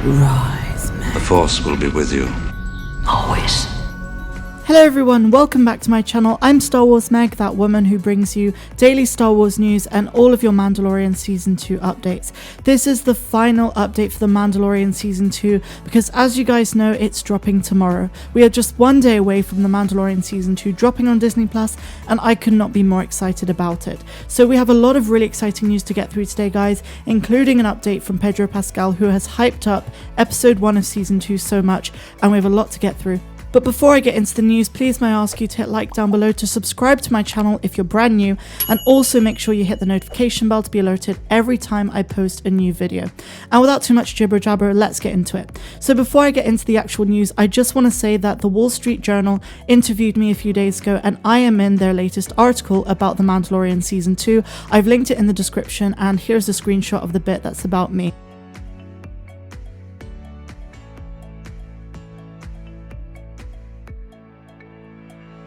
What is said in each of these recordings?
Rise, man. The Force will be with you. Always. Hello everyone, welcome back to my channel. I'm Star Wars Meg, that woman who brings you daily Star Wars news and all of your Mandalorian Season 2 updates. This is the final update for the Mandalorian Season 2 because as you guys know, it's dropping tomorrow. We are just one day away from the Mandalorian Season 2 dropping on Disney Plus, and I could not be more excited about it. So we have a lot of really exciting news to get through today guys, including an update from Pedro Pascal, who has hyped up episode 1 of Season 2 so much, and we have a lot to get through. But before I get into the news, please may I ask you to hit like down below, to subscribe to my channel if you're brand new, and also make sure you hit the notification bell to be alerted every time I post a new video. And without too much jibber jabber, let's get into it. So before I get into the actual news, I just want to say that the Wall Street Journal interviewed me a few days ago, and I am in their latest article about The Mandalorian Season 2. I've linked it in the description, and here's a screenshot of the bit that's about me.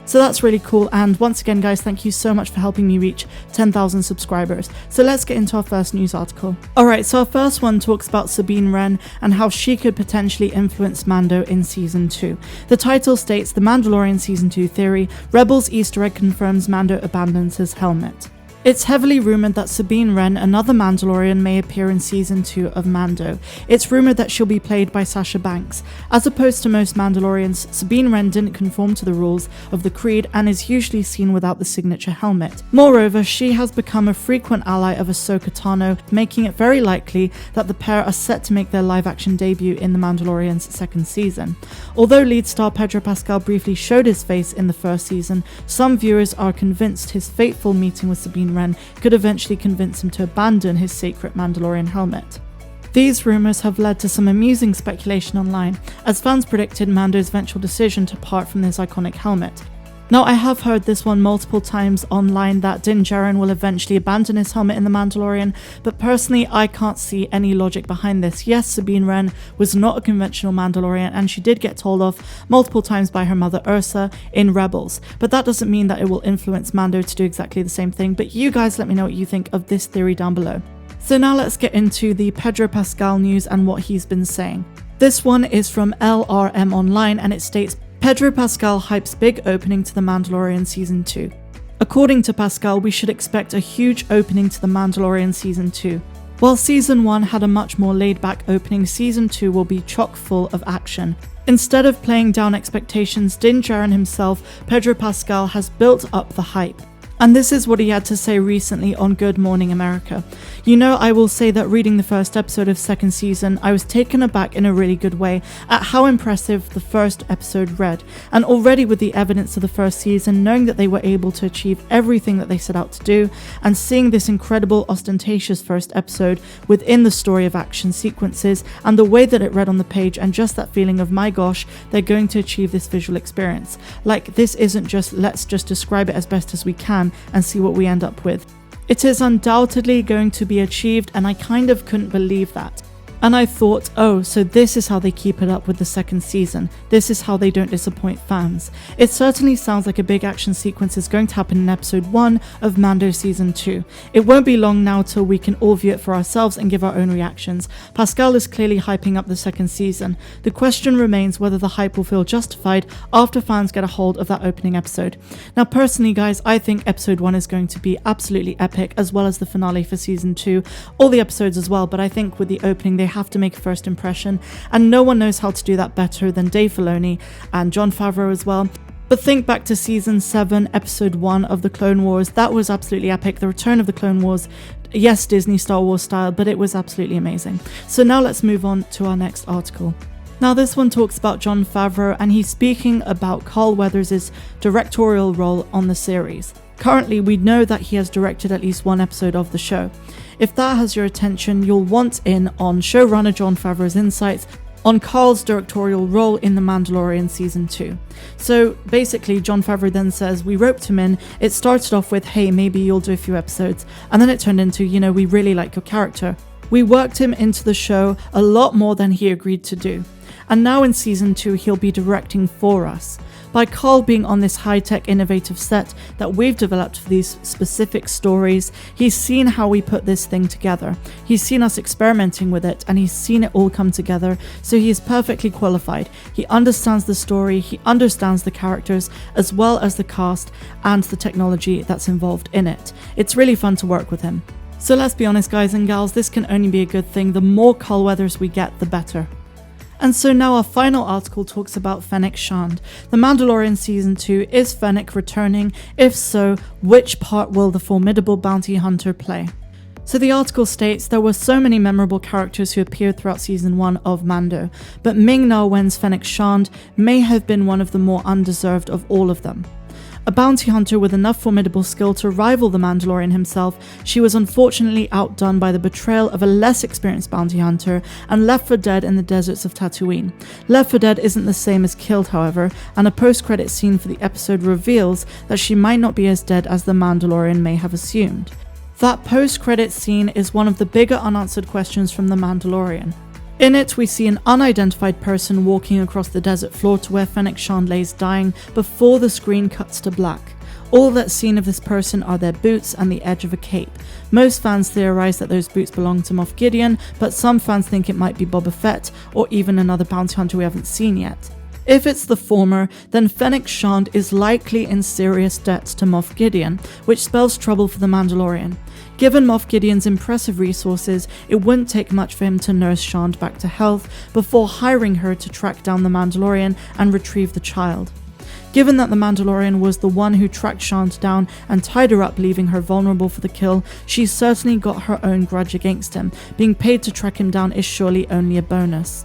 So that's really cool, and once again guys, thank you so much for helping me reach 10,000 subscribers. So let's get into our first news article. Alright, so our first one talks about Sabine Wren and how she could potentially influence Mando in Season 2. The title states, The Mandalorian Season 2 Theory, Rebels Easter egg confirms Mando abandons his helmet. It's heavily rumoured that Sabine Wren, another Mandalorian, may appear in Season 2 of Mando. It's rumoured that she'll be played by Sasha Banks. As opposed to most Mandalorians, Sabine Wren didn't conform to the rules of the Creed and is usually seen without the signature helmet. Moreover, she has become a frequent ally of Ahsoka Tano, making it very likely that the pair are set to make their live-action debut in The Mandalorian's second season. Although lead star Pedro Pascal briefly showed his face in the first season, some viewers are convinced his fateful meeting with Sabine Wren could eventually convince him to abandon his sacred Mandalorian helmet. These rumours have led to some amusing speculation online, as fans predicted Mando's eventual decision to part from his iconic helmet. Now, I have heard this one multiple times online that Djarin will eventually abandon his helmet in The Mandalorian, but personally I can't see any logic behind this. Yes, Sabine Wren was not a conventional Mandalorian, and she did get told off multiple times by her mother Ursa in Rebels, but that doesn't mean that it will influence Mando to do exactly the same thing. But you guys let me know what you think of this theory down below. So now let's get into the Pedro Pascal news and what he's been saying. This one is from LRM Online, and it states, Pedro Pascal hypes big opening to The Mandalorian Season 2. According to Pascal, we should expect a huge opening to The Mandalorian Season 2. While Season 1 had a much more laid-back opening, Season 2 will be chock full of action. Instead of playing down expectations, Djarin himself, Pedro Pascal, has built up the hype. And this is what he had to say recently on Good Morning America. You know, I will say that reading the first episode of second season, I was taken aback in a really good way at how impressive the first episode read. And already with the evidence of the first season, knowing that they were able to achieve everything that they set out to do, and seeing this incredible, ostentatious first episode within the story of action sequences, and the way that it read on the page, and just that feeling of, my gosh, they're going to achieve this visual experience. Like, this isn't just, let's just describe it as best as we can and see what we end up with. It is undoubtedly going to be achieved, and I kind of couldn't believe that. And I thought, oh, so this is how they keep it up with the second season. This is how they don't disappoint fans. It certainly sounds like a big action sequence is going to happen in episode 1 of Mando Season 2. It won't be long now till we can all view it for ourselves and give our own reactions. Pascal is clearly hyping up the second season. The question remains whether the hype will feel justified after fans get a hold of that opening episode. Now personally guys, I think episode 1 is going to be absolutely epic, as well as the finale for Season 2. All the episodes as well, but I think with the opening they have to make a first impression, and no one knows how to do that better than Dave Filoni and Jon Favreau as well. But think back to Season 7, Episode 1 of The Clone Wars. That was absolutely epic. The return of the Clone Wars, yes, Disney Star Wars style, but it was absolutely amazing. So now let's move on to our next article. Now this one talks about Jon Favreau, and he's speaking about Carl Weathers' directorial role on the series. Currently, we know that he has directed at least one episode of the show. If that has your attention, you'll want in on showrunner Jon Favreau's insights on Carl's directorial role in The Mandalorian Season 2. So basically, Jon Favreau then says, we roped him in. It started off with, hey, maybe you'll do a few episodes. And then it turned into, you know, we really like your character. We worked him into the show a lot more than he agreed to do. And now in season 2 he'll be directing for us. By Carl being on this high-tech innovative set that we've developed for these specific stories, he's seen how we put this thing together. He's seen us experimenting with it and he's seen it all come together, so he is perfectly qualified. He understands the story, he understands the characters, as well as the cast and the technology that's involved in it. It's really fun to work with him. So let's be honest guys and gals, this can only be a good thing. The more Carl Weathers we get, the better. And so now our final article talks about Fennec Shand. The Mandalorian Season 2, is Fennec returning? If so, which part will the formidable bounty hunter play? So the article states, there were so many memorable characters who appeared throughout Season 1 of Mando, but Ming-Na Wen's Fennec Shand may have been one of the more undeserved of all of them. A bounty hunter with enough formidable skill to rival the Mandalorian himself, she was unfortunately outdone by the betrayal of a less experienced bounty hunter and left for dead in the deserts of Tatooine. Left for dead isn't the same as killed, however, and a post-credit scene for the episode reveals that she might not be as dead as the Mandalorian may have assumed. That post-credit scene is one of the bigger unanswered questions from the Mandalorian. In it, we see an unidentified person walking across the desert floor to where Fennec Shand lays dying before the screen cuts to black. All that's seen of this person are their boots and the edge of a cape. Most fans theorize that those boots belong to Moff Gideon, but some fans think it might be Boba Fett or even another bounty hunter we haven't seen yet. If it's the former, then Fennec Shand is likely in serious debt to Moff Gideon, which spells trouble for the Mandalorian. Given Moff Gideon's impressive resources, it wouldn't take much for him to nurse Shand back to health before hiring her to track down the Mandalorian and retrieve the child. Given that the Mandalorian was the one who tracked Shand down and tied her up, leaving her vulnerable for the kill, she's certainly got her own grudge against him. Being paid to track him down is surely only a bonus.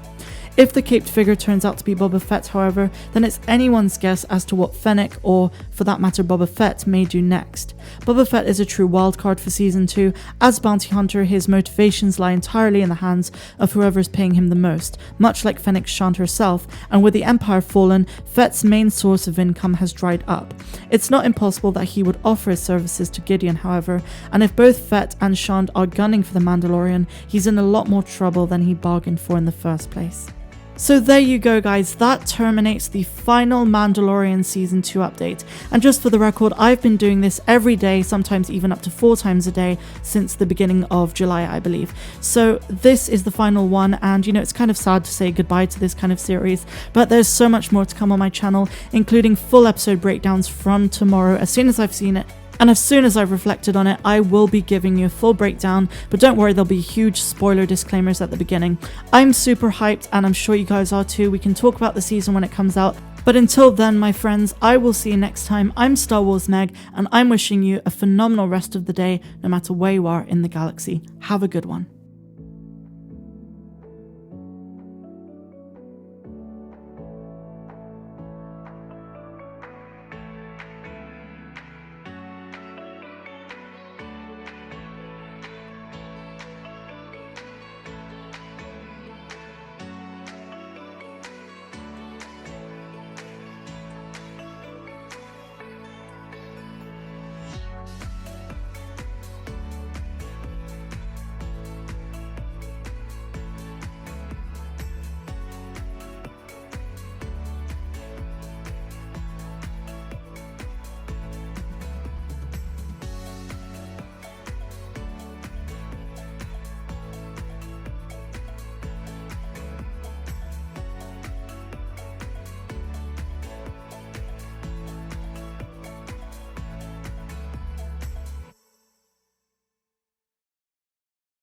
If the caped figure turns out to be Boba Fett, however, then it's anyone's guess as to what Fennec, or for that matter Boba Fett, may do next. Boba Fett is a true wildcard for Season 2. As bounty hunter, his motivations lie entirely in the hands of whoever is paying him the most, much like Fennec Shand herself, and with the Empire fallen, Fett's main source of income has dried up. It's not impossible that he would offer his services to Gideon, however, and if both Fett and Shand are gunning for the Mandalorian, he's in a lot more trouble than he bargained for in the first place. So there you go guys, that terminates the final Mandalorian Season 2 update. And just for the record, I've been doing this every day, sometimes even up to 4 times a day since the beginning of July, I believe. So this is the final one, and you know, it's kind of sad to say goodbye to this kind of series, but there's so much more to come on my channel, including full episode breakdowns from tomorrow as soon as I've seen it. And as soon as I've reflected on it, I will be giving you a full breakdown, but don't worry, there'll be huge spoiler disclaimers at the beginning. I'm super hyped, and I'm sure you guys are too. We can talk about the season when it comes out, but until then, my friends, I will see you next time. I'm Star Wars Meg, and I'm wishing you a phenomenal rest of the day, no matter where you are in the galaxy. Have a good one.